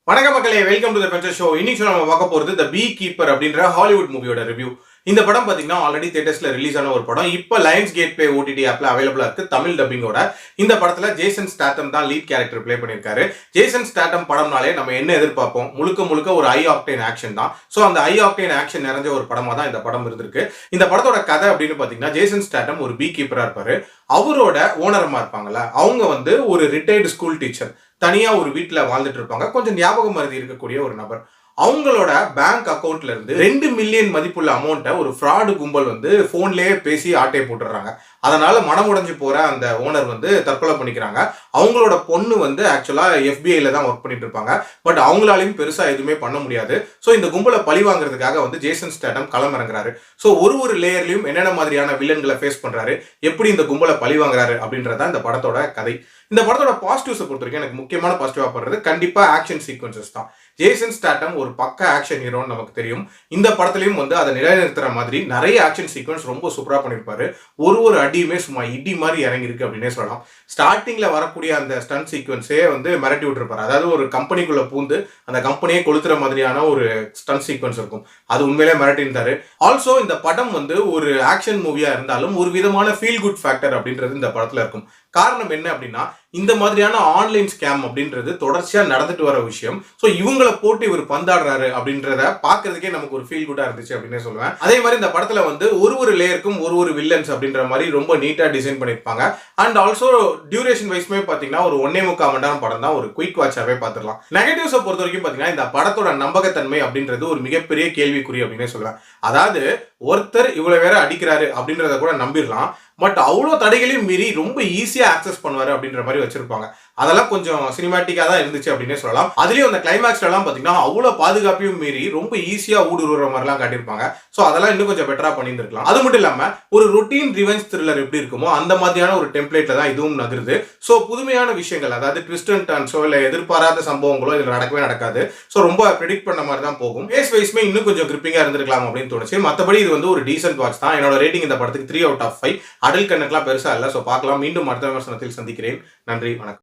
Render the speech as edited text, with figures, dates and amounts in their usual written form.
வணக்கம் மக்களே, welcome to the பென்சர் show. இன்னைக்கு நம்ம பார்க்க போறது தி பீ கீப்பர் அப்படின்ற ஹாலிவுட் மூவியோட ரிவ்யூ. இந்த படம் பாத்தீங்கன்னா ஆல்ரெடி தியேட்டர்ஸ்ல ரிலீஸ் ஆன ஒரு படம். இப்ப லயன்ஸ் கேட் பிளே ஓடிடி ஆப்ல அவைலபிளா இருக்கு தமிழ் டப்பிங்கோட. இந்த படத்துல ஜேசன் ஸ்டாத்தம் தான் லீட் கேரக்டர் பிளே பண்ணிருக்காரு. ஜேசன் ஸ்டாத்தம் படம்னாலே நம்ம என்ன எதிர்பார்ப்போம்? முழுக்க முழுக்க ஒரு ஹை ஆக்டேன் ஆக்ஷன் தான். சோ அந்த ஹை ஆக்டேன் ஆக்ஷன் நிறைஞ்ச ஒரு படமா தான் இந்த படம் இருந்திருக்கு. இந்த படத்தோட கதை அப்படின்னு பாத்தீங்கன்னா ஜேசன் ஸ்டாத்தம் ஒரு பீ கீப்பரா இருப்பாரு. அவரோட ஓனரமா இருப்பாங்கல்ல, அவங்க வந்து ஒரு ரிட்டையர்டு ஸ்கூல் டீச்சர். தனியா ஒரு வீட்டுல வாழ்ந்துட்டு இருப்பாங்க. கொஞ்சம் ஞாபகம் மறதி இருக்கக்கூடிய ஒரு நபர். அவங்களோட பேங்க் அக்கவுண்ட்ல இருந்து 2 மில்லியன் மதிப்புள்ள அமௌண்ட்டை ஒரு ஃப்ராடு கும்பல் வந்து போன்லயே பேசி ஆட்டை போட்டுறாங்க. அதனால மனமுடைஞ்சு போற அந்த ஓனர் வந்து தற்கொலை பண்ணிக்கிறாங்க. அவங்களோட பொண்ணு வந்து ஆக்சுவலா எஃபிஐல தான் ஒர்க் பண்ணிட்டு இருப்பாங்க. பட் அவங்களாலையும் பெருசா எதுவுமே பண்ண முடியாது. ஸோ இந்த கும்பலை பழி வாங்குறதுக்காக வந்து ஜேசன் ஸ்டாத்தம் களமிறங்குறாரு. ஸோ ஒரு லேயர்லயும் என்னென்ன மாதிரியான வில்லன்களை ஃபேஸ் பண்றாரு, எப்படி இந்த கும்பலை பழி வாங்குறாரு அப்படின்றத இந்த படத்தோட கதை. இந்த படத்தோட பாசிட்டிவ்ஸை பொறுத்த வரைக்கும் எனக்கு முக்கியமான பாசிட்டிவா படுறது கண்டிப்பா ஆக்ஷன் சீக்வன்சஸ் தான். ஜேசன் ஸ்டாத்தம் ஒரு பக்க ஆக்ஷன் ஹீரோன்னு நமக்கு தெரியும். இந்த படத்துலயும் வந்து அதை நிலைநிறுத்துற மாதிரி நிறைய ஆக்ஷன் சீக்வன்ஸ் ரொம்ப சூப்பரா பண்ணிருப்பாரு. ஒரு அடியுமே சும்மா இடி மாதிரி இறங்கி இருக்கு அப்படின்னே சொல்லலாம். ஸ்டார்டிங்ல வரக்கூடிய அந்த ஸ்டன்ட் சீக்வன்ஸே வந்து மிரட்டி விட்டுருப்பாரு. அதாவது ஒரு கம்பெனிக்குள்ள பூந்து அந்த கம்பெனியை கொளுத்துற மாதிரியான ஒரு ஸ்டன்ட் சீக்வன்ஸ் இருக்கும். அது உண்மையிலே மிரட்டி இருந்தாரு. ஆல்சோ இந்த படம் வந்து ஒரு ஆக்ஷன் மூவியா இருந்தாலும் ஒரு விதமான ஃபீல் குட் ஃபேக்டர் அப்படின்றது இந்த படத்துல இருக்கும். காரணம் என்ன அப்படின்னா, இந்த மாதிரியான ஆன்லைன் ஸ்கேம் அப்படின்றது தொடர்ச்சியா நடந்துட்டு வர விஷயம். ஸோ இவங்களை போட்டு இவர் பந்தாடுறாரு அப்படின்றத பாக்குறதுக்கே நமக்கு ஒரு ஃபீல் குட்டா இருந்துச்சு அப்படின்னு சொல்லுவேன். அதே மாதிரி இந்த படத்துல வந்து ஒரு லேயருக்கும் ஒரு வில்லன்ஸ் அப்படின்ற மாதிரி ரொம்ப நீட்டா டிசைன் பண்ணிருப்பாங்க. அண்ட் ஆல்சோ டியூரேஷன் வைஸ்மே பாத்தீங்கன்னா ஒரு 1.25 மணி நேரம் படம் தான். ஒரு குயிக் வாட்சாவே பார்த்துடலாம். நெகட்டிவ்ஸை பொறுத்த வரைக்கும் பாத்தீங்கன்னா இந்த படத்தோட நம்பகத்தன்மை அப்படின்றது ஒரு மிகப்பெரிய கேள்விக்குறி அப்படின்னே சொல்லுவேன். அதாவது ஒருத்தர் இவ்வளவு வேற அடிக்கிறாரு அப்படின்றத கூட நம்பிடலாம். பட் அவ்வளோ தடைகளையும் மீறி ரொம்ப ஈஸியா ஆக்சஸ் பண்ணுவாரு அப்படின்ற மாதிரி வச்சிருப்பாங்க. அதெல்லாம் கொஞ்சம் சினிமாட்டிக்கா தான் இருந்துச்சு அப்படின்னே சொல்லலாம். அதுலயும் அந்த கிளைமேக்ஸ்ல எல்லாம் பாத்தீங்கன்னா அவ்வளோ பாதுகாப்பையும் மீறி ரொம்ப ஈஸியா ஊடுருவற மாதிரிலாம் காட்டியிருப்பாங்க. ஸோ அதெல்லாம் இன்னும் கொஞ்சம் பெட்டரா பண்ணியிருந்திருக்கலாம். அது மட்டும் இல்லாம ஒரு ரொட்டீன் ரிவெஞ்ச் த்ரில்லர் எப்படி இருக்குமோ அந்த மாதிரியான ஒரு டெம்ப்ளேட்ல தான் இதுவும் நகருது. ஸோ புதுமையான விஷயங்கள், அதாவது ட்விஸ்ட் அண்ட் டர்ன்ஸோ இல்ல எதிர்பாராத சம்பவங்களோ இதுல நடக்கவே நடக்காது. ஸோ ரொம்ப ப்ரெடிக்ட் பண்ண மாதிரி தான் போகும். பேஸ் வைஸ்மே இன்னும் கொஞ்சம் கிரிப்பிங்கா இருந்திருக்கலாம் அப்படின்னு தோணுச்சு. மற்றபடி இது வந்து ஒரு டீசென்ட் வாட்ச் தான். என்னோட ரேட்டிங் இந்த படத்துக்கு 3 out of 5. அடல் கண்ணுக்குலாம் பெருசா இல்லை. ஸோ பார்க்கலாம். மீண்டும் அடுத்த விமர்சனத்தில் சந்திக்கிறேன். நன்றி, வணக்கம்.